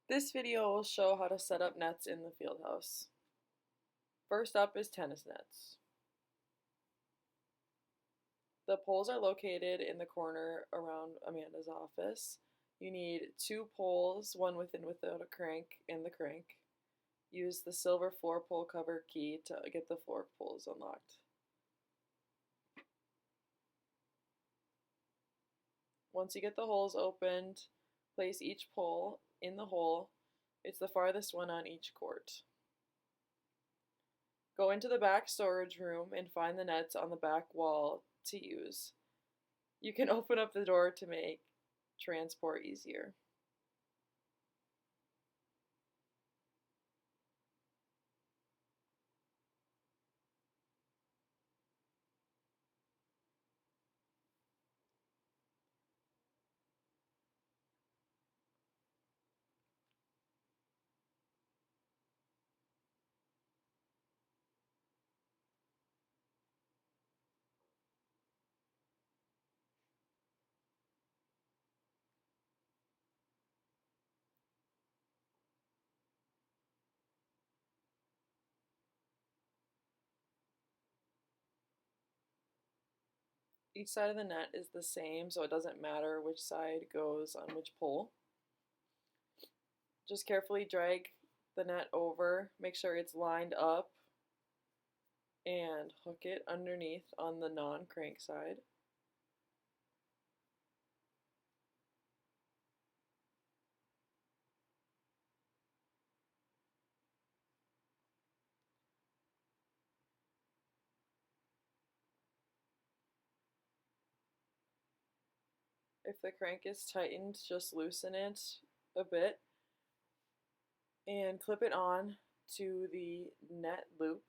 This video will show how to set up nets in the field house. First up is tennis nets. The poles are located in the corner around Amanda's office. You need 2 poles, one with and without a crank, and the crank. Use the silver floor pole cover key to get the floor poles unlocked. Once you get the holes opened, place each pole in the hole. It's the farthest one on each court. Go into the back storage room and find the nets on the back wall to use. You can open up the door to make transport easier. Each side of the net is the same, so it doesn't matter which side goes on which pole. Just carefully drag the net over, make sure it's lined up, and hook it underneath on the non-crank side. If the crank is tightened, just loosen it a bit and clip it on to the net loop.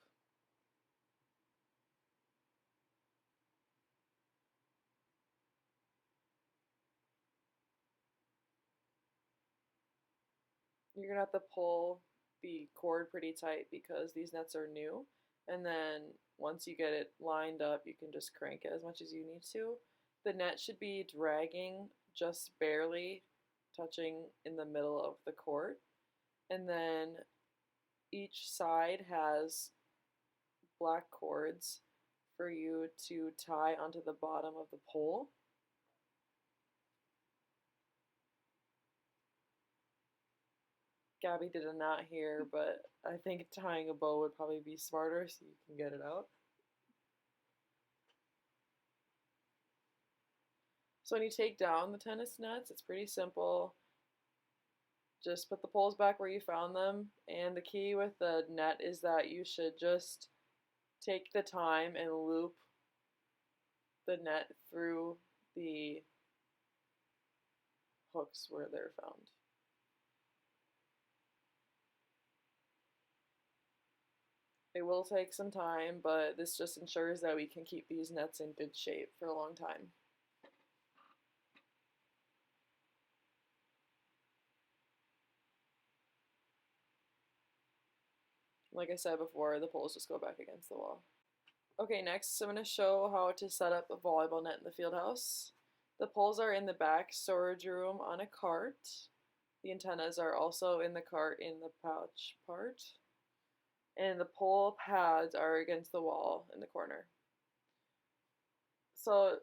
You're going to have to pull the cord pretty tight because these nets are new, and then once you get it lined up, you can just crank it as much as you need to. The net should be dragging just barely, touching in the middle of the cord, and then each side has black cords for you to tie onto the bottom of the pole. Gabby did a knot here, but I think tying a bow would probably be smarter so you can get it out. So when you take down the tennis nets, it's pretty simple. Just put the poles back where you found them, and the key with the net is that you should just take the time and loop the net through the hooks where they're found. It will take some time, but this just ensures that we can keep these nets in good shape for a long time. Like I said before, the poles just go back against the wall. Okay, next I'm going to show how to set up a volleyball net in the field house. The poles are in the back storage room on a cart. The antennas are also in the cart in the pouch part. And the pole pads are against the wall in the corner. So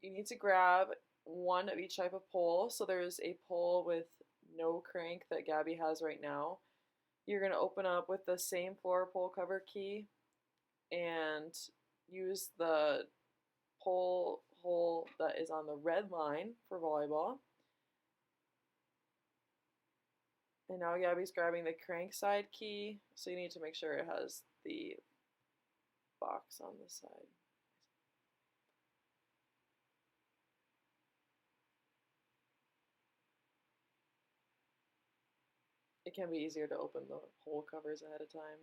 you need to grab one of each type of pole. So there's a pole with no crank that Gabby has right now. You're going to open up with the same floor pole cover key and use the pole hole that is on the red line for volleyball. And now Gabby's grabbing the crank side key, so you need to make sure it has the box on the side. It can be easier to open the hole covers ahead of time,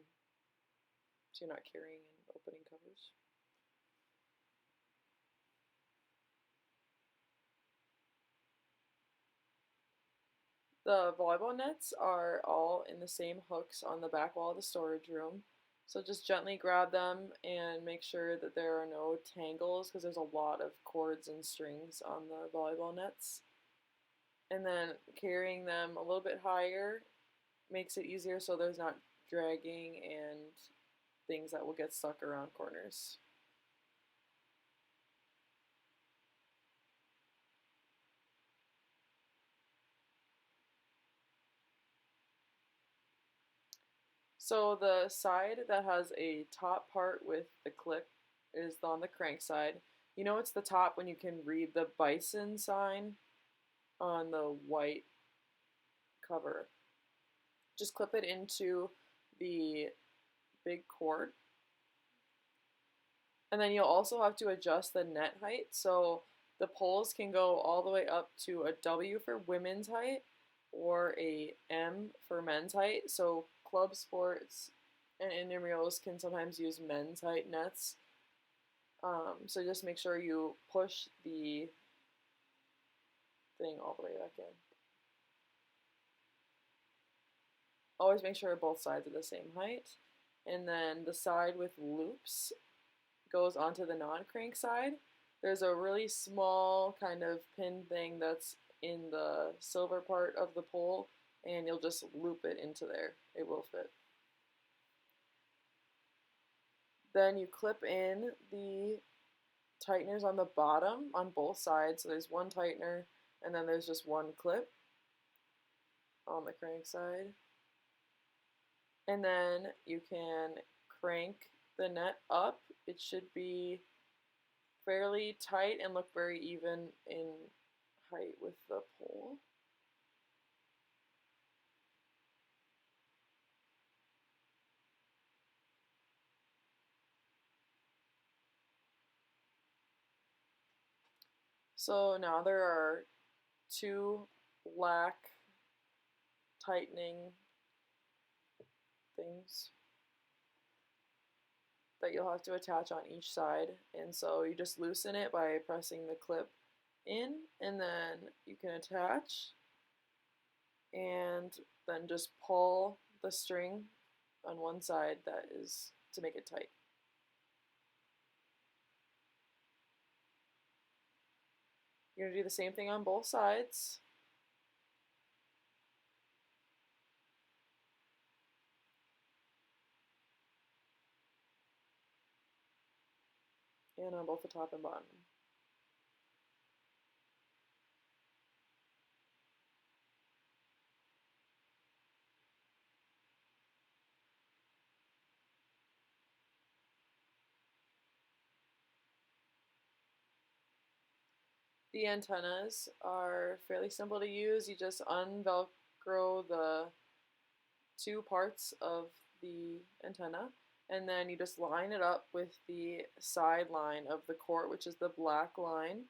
so you're not carrying and opening covers. The volleyball nets are all in the same hooks on the back wall of the storage room. So just gently grab them and make sure that there are no tangles because there's a lot of cords and strings on the volleyball nets. and then carrying them a little bit higher makes it easier so there's not dragging and things that will get stuck around corners. So the side that has a top part with the clip is on the crank side. You know it's the top when you can read the bison sign on the white cover. Just clip it into the big cord. And then you'll also have to adjust the net height. So the poles can go all the way up to a W for women's height or a M for men's height. So club sports and intramurals can sometimes use men's height nets. So just make sure you push the thing all the way back in. Always make sure both sides are the same height. And then the side with loops goes onto the non-crank side. There's a really small kind of pin thing that's in the silver part of the pole, and you'll just loop it into there. It will fit. Then you clip in the tighteners on the bottom on both sides. So there's one tightener, and then there's just one clip on the crank side. And then you can crank the net up. It should be fairly tight and look very even in height with the pole. So now there are two black tightening things that you'll have to attach on each side, and so you just loosen it by pressing the clip in, and then you can attach and then just pull the string on one side that is to make it tight. You're going to do the same thing on both sides. And on both the top and bottom. The antennas are fairly simple to use. You just unvelcro the two parts of the antenna, and then you just line it up with the side line of the cord, which is the black line,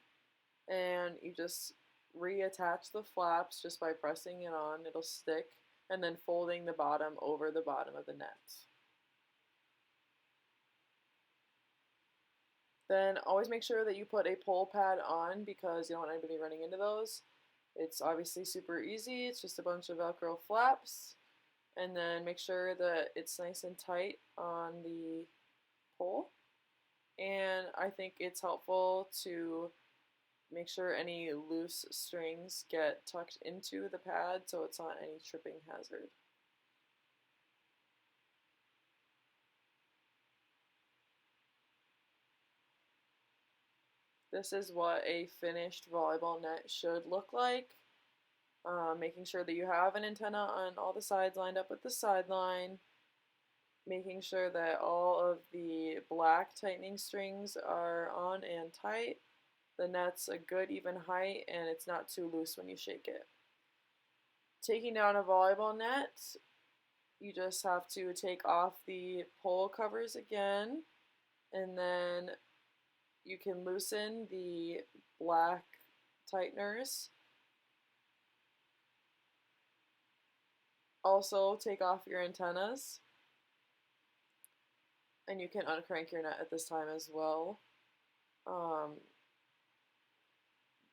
and you just reattach the flaps just by pressing it on. It'll stick, and then folding the bottom over the bottom of the net. Then always make sure that you put a pole pad on because you don't want anybody running into those. It's obviously super easy. It's just a bunch of Velcro flaps. And then make sure that it's nice and tight on the pole. And I think it's helpful to make sure any loose strings get tucked into the pad so it's not any tripping hazard. This is what a finished volleyball net should look like. Making sure that you have an antenna on all the sides lined up with the sideline. Making sure that all of the black tightening strings are on and tight. The net's a good even height and it's not too loose when you shake it. Taking down a volleyball net, you just have to take off the pole covers again, and then you can loosen the black tighteners. Also take off your antennas, and you can uncrank your net at this time as well.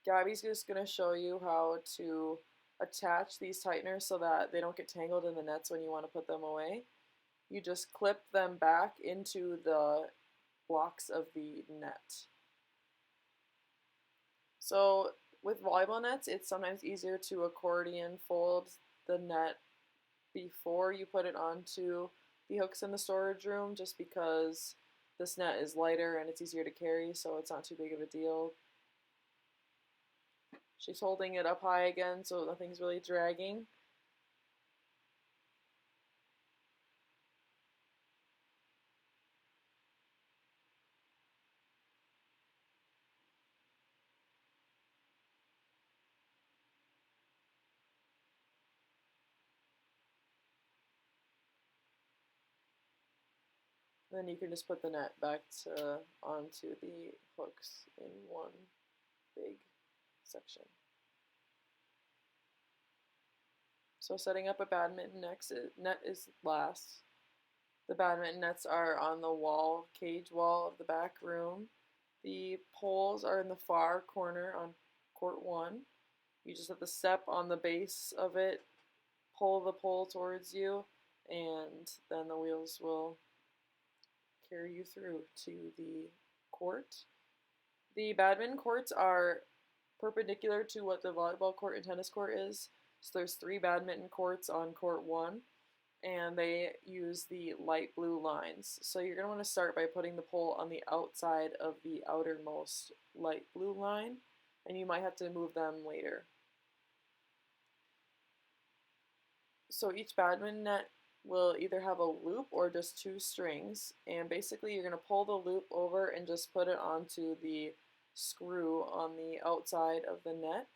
Gabby's just going to show you how to attach these tighteners so that they don't get tangled in the nets when you want to put them away. You just clip them back into the blocks of the net. So with volleyball nets, it's sometimes easier to accordion fold the net before you put it onto the hooks in the storage room, just because this net is lighter and it's easier to carry, so it's not too big of a deal. She's holding it up high again, so nothing's really dragging. Then you can just put the net back onto the hooks in one big section. So setting up a badminton net is last. The badminton nets are on the wall, cage wall of the back room. The poles are in the far corner on court 1. You just have to step on the base of it, pull the pole towards you, and then the wheels will carry you through to the court. The badminton courts are perpendicular to what the volleyball court and tennis court is. So there's 3 badminton courts on court 1, and they use the light blue lines. So you're going to want to start by putting the pole on the outside of the outermost light blue line, and you might have to move them later. So each badminton net will either have a loop or just 2 strings, and basically you're going to pull the loop over and just put it onto the screw on the outside of the net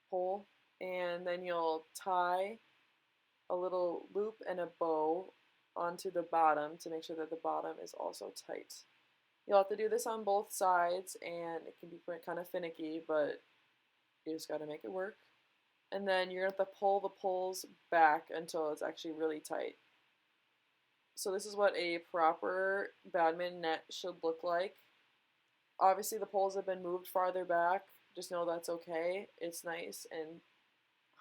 pole, and then you'll tie a little loop and a bow onto the bottom to make sure that the bottom is also tight. You'll have to do this on both sides, and it can be kind of finicky, but you just got to make it work. And then you're going to have to pull the poles back until it's actually really tight. So this is what a proper badminton net should look like. Obviously the poles have been moved farther back. Just know that's okay. It's nice and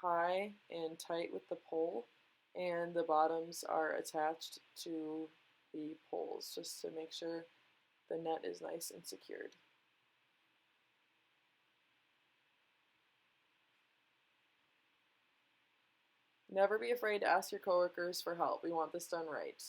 high and tight with the pole, and the bottoms are attached to the poles just to make sure the net is nice and secured. Never be afraid to ask your coworkers for help. We want this done right.